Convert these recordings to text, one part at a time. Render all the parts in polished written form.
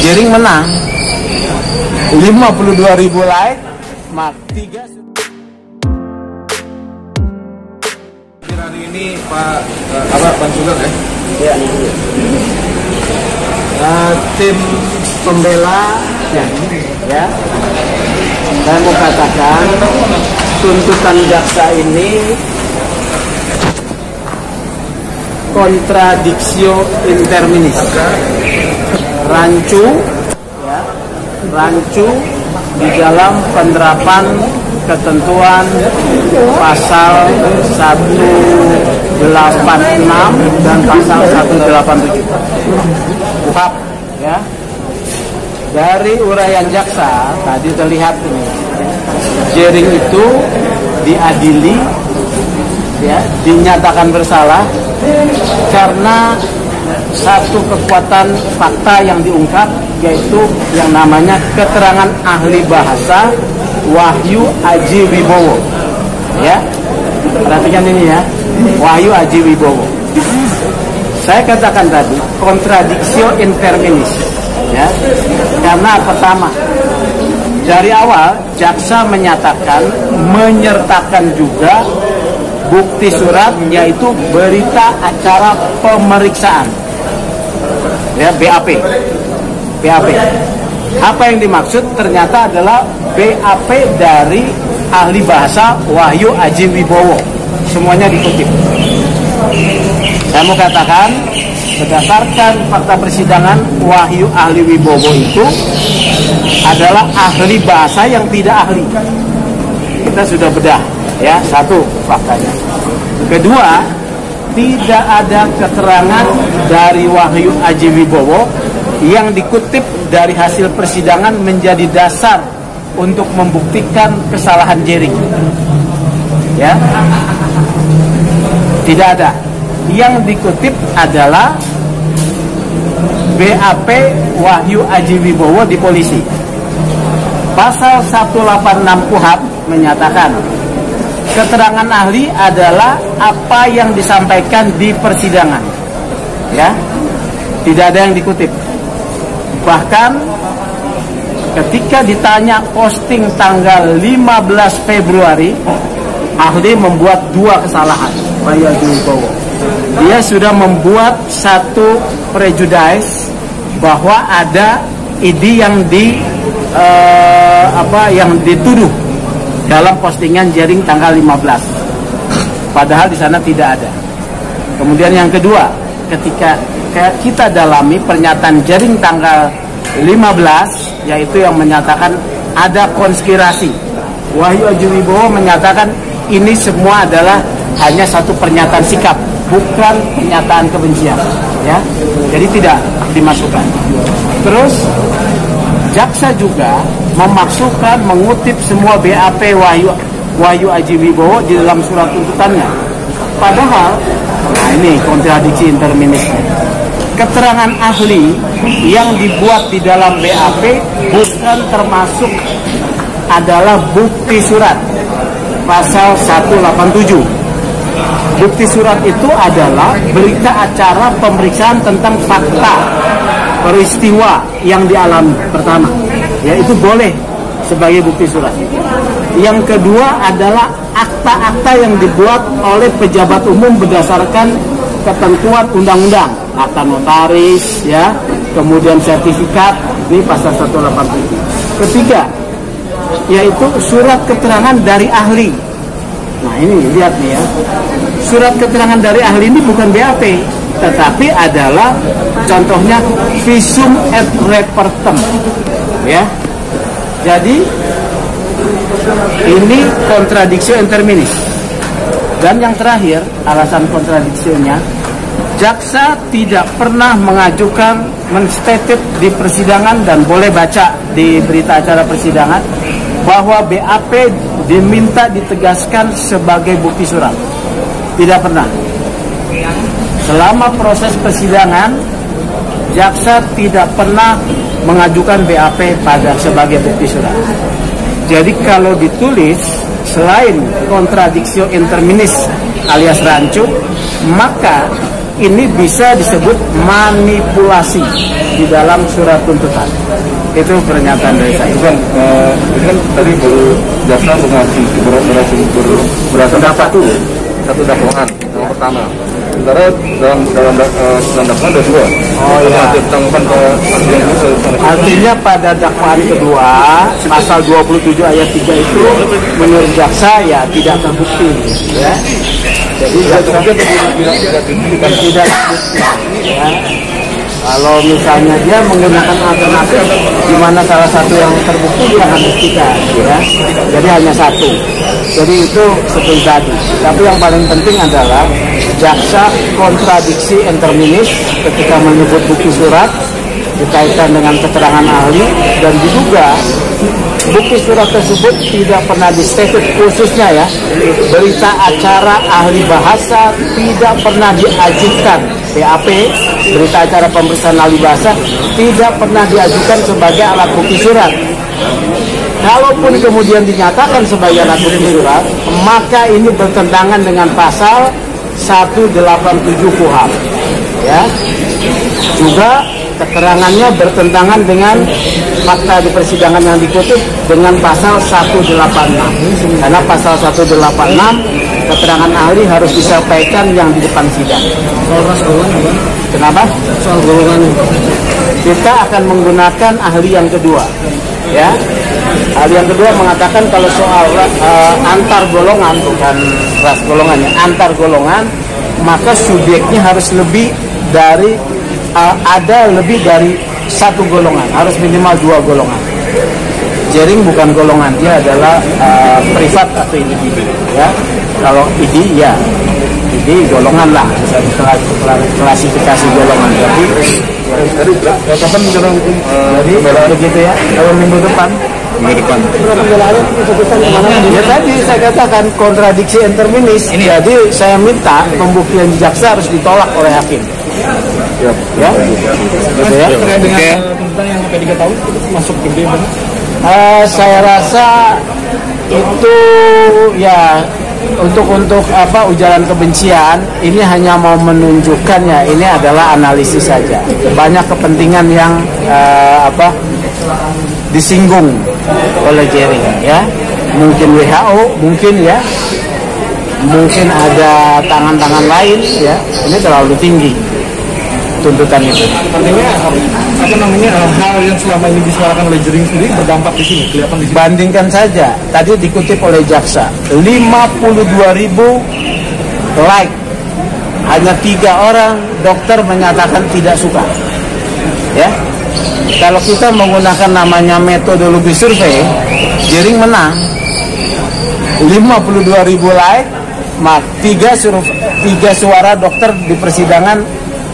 Jering menang 52.000 like, mak 3. Hari ini Pak Bang Sugeng Ya. Tim pembela ya, saya mau katakan tuntutan jaksa ini kontradiksi interminis, rancu di dalam penerapan ketentuan pasal 186 dan pasal 187 KUHP ya. Dari uraian jaksa tadi terlihat ini, Jering itu diadili ya, dinyatakan bersalah karena satu kekuatan fakta yang diungkap, yaitu yang namanya keterangan ahli bahasa Wahyu Aji Wibowo ya. Perhatikan ini ya, Wahyu Aji Wibowo. Saya katakan tadi kontradiksi interminis ya, karena pertama, dari awal jaksa menyertakan juga bukti surat, yaitu berita acara pemeriksaan ya, BAP. Apa yang dimaksud ternyata adalah BAP dari ahli bahasa Wahyu Aji Wibowo, semuanya dikutip. Saya mau katakan berdasarkan fakta persidangan, Wahyu ahli Wibowo itu adalah ahli bahasa yang tidak ahli. Kita sudah bedah ya, satu faktanya. Kedua, tidak ada keterangan dari Wahyu Aji Wibowo yang dikutip dari hasil persidangan menjadi dasar untuk membuktikan kesalahan Jering ya, tidak ada. Yang dikutip adalah BAP Wahyu Aji Wibowo di polisi. Pasal 186 KUHP menyatakan keterangan ahli adalah apa yang disampaikan di persidangan ya, tidak ada yang dikutip. Bahkan ketika ditanya posting tanggal 15 Februari, ahli membuat dua kesalahan. Wahyu Aji Wibowo, dia sudah membuat satu prejudice bahwa ada ID yang yang dituduh dalam postingan Jering tanggal 15, padahal di sana tidak ada. Kemudian yang kedua, ketika kita dalami pernyataan Jering tanggal 15, yaitu yang menyatakan ada konspirasi, Wahyu Aji Wibowo menyatakan ini semua adalah hanya satu pernyataan sikap, bukan pernyataan kebencian ya, jadi tidak dimasukkan. Terus jaksa juga memasukkan, mengutip semua BAP Wahyu Aji Wibowo di dalam surat tuntutannya, padahal nah ini kontradiksi interminisnya. Keterangan ahli yang dibuat di dalam BAP bukan termasuk adalah bukti surat pasal 187. Bukti surat itu adalah berita acara pemeriksaan tentang fakta peristiwa yang dialami pertama, ya, itu boleh sebagai bukti surat. Yang kedua adalah akta-akta yang dibuat oleh pejabat umum berdasarkan ketentuan undang-undang, akta notaris ya, kemudian sertifikat, ini pasal 187. Ketiga, yaitu surat keterangan dari ahli. Nah ini lihat nih ya, surat keterangan dari ahli ini bukan BAP, tetapi adalah contohnya visum et repertum ya. Jadi ini kontradiksi interminis. Dan yang terakhir, alasan kontradiksinya, jaksa tidak pernah mengajukan, menstated di persidangan, dan boleh baca di berita acara persidangan, bahwa BAP diminta ditegaskan sebagai bukti surat. Tidak pernah. Selama proses persidangan, jaksa tidak pernah mengajukan BAP sebagai bukti surat. Jadi kalau ditulis, selain kontradiksi interminis alias rancu, maka ini bisa disebut manipulasi di dalam surat tuntutan. Itu pernyataan dari saya. Bukan, ini kan tadi baru jaksa mengasih berpendapat satu dakwaan yang pertama. Sementara dalam dakwaan ada dua. Oh iya. Tanggapan ke Artinya pada dakwaan kedua pasal 27 ayat 3 itu menurut jaksa ya tidak terbukti, ya. Jadi jaksa tidak terbukti, ya. Kalau misalnya dia menggunakan alternatif di mana salah satu yang terbukti dia akan buktikan, ya. Jadi hanya satu. Jadi itu seperti tadi. Tapi yang paling penting adalah jaksa kontradiksi interminis ketika menyebut bukti surat dikaitkan dengan keterangan ahli, dan diduga bukti surat tersebut tidak pernah distated, khususnya ya berita acara ahli bahasa tidak pernah diajukan, BAP berita acara pemeriksaan ahli bahasa tidak pernah diajukan sebagai alat bukti surat. Kalaupun kemudian dinyatakan sebagai alat bukti surat, maka ini bertentangan dengan pasal 187 KUHP, ya. Juga keterangannya bertentangan dengan fakta di persidangan yang dikutip dengan pasal 186. Karena pasal 186 keterangan ahli harus disampaikan yang di depan sidang. soal ras golongan, Kenapa? soal golongan. Kita akan menggunakan ahli yang kedua, ya. Ahli yang kedua mengatakan kalau soal antar golongan, bukan ras golongan ya, antar golongan, maka subjeknya harus lebih dari ada lebih dari satu golongan, harus minimal 2 golongan. Jering bukan golongan, dia adalah privat atau individu, ya. Kalau ID ya, ID golongan lah, bisa klasifikasi golongan. Jadi Kapan menjelang hukum? jadi begitu ya. Kalau minggu depan. Ya tadi saya katakan kontradiksi interminis. Jadi saya minta pembuktian jaksa harus ditolak oleh hakim. Ya, gitu ya. Terkait dengan tuntutan yang sampai 3 tahun itu masuk gede banget. Saya rasa itu ya untuk apa ujaran kebencian ini hanya mau menunjukkan ya ini adalah analisis saja. Banyak kepentingan yang disinggung oleh Jering, ya. Mungkin WHO, mungkin ya. Mungkin ada tangan-tangan lain, ya. Ini terlalu tinggi tuntutan itu. Artinya hal yang selama ini disuarakan oleh Jering sendiri berdampak di sini, kelihatan di sini. Bandingkan saja, tadi dikutip oleh jaksa, 52.000 like, hanya 3 orang dokter menyatakan tidak suka, ya. Kalau kita menggunakan namanya metodologi survei, Jering menang, 52.000 like, 3 suara dokter di persidangan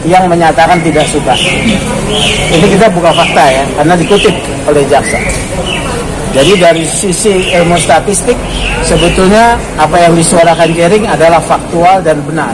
yang menyatakan tidak suka. Ini kita buka fakta ya, karena dikutip oleh jaksa. Jadi dari sisi ilmu statistik, sebetulnya apa yang disuarakan Jering adalah faktual dan benar.